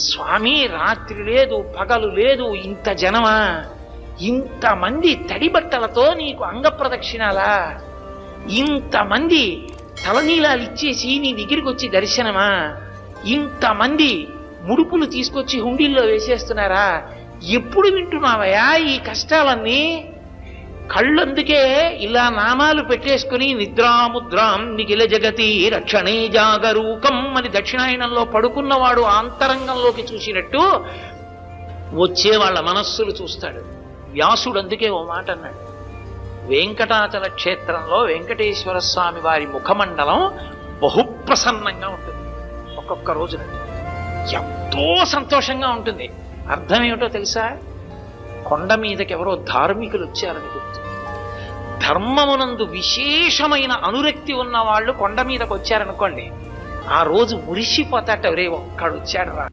స్వామి రాత్రి లేదు పగలు లేదు, ఇంత జనమా, ఇంతమంది తడి బట్టలతో నీకు అంగ ప్రదక్షిణాలా, ఇంతమంది తలనీలాలు ఇచ్చేసి నీ దగ్గరికి వచ్చి దర్శనమా, ఇంతమంది ముడుపులు తీసుకొచ్చి హుండీల్లో వేసేస్తున్నారా, ఎప్పుడు వింటున్నావయా ఈ కష్టాలన్నీ? కళ్ళందుకే ఇలా నామాలు పెట్టేసుకుని నిద్రాముద్రాం నిఖిల జగతి రక్షణే జాగరూకం అని దక్షిణాయనంలో పడుకున్నవాడు ఆంతరంగంలోకి చూసినట్టు వచ్చే వాళ్ళ మనస్సులు చూస్తాడు. వ్యాసుడు అందుకే ఓ మాట అన్నాడు, వెంకటాచల క్షేత్రంలో వెంకటేశ్వర స్వామి వారి ముఖమండలం బహుప్రసన్నంగా ఉంటుంది. ఒక్కొక్క రోజున ఎంతో సంతోషంగా ఉంటుంది. అర్థం ఏమిటో తెలుసా? కొండ మీదకి ఎవరో ధార్మికులు వచ్చారని గుర్తు. ధర్మమునందు విశేషమైన అనురక్తి ఉన్న వాళ్ళు కొండ మీదకి వచ్చారనుకోండి, ఆ రోజు మురిసిపోతాట, రే ఒక్కడు వచ్చాడు రా.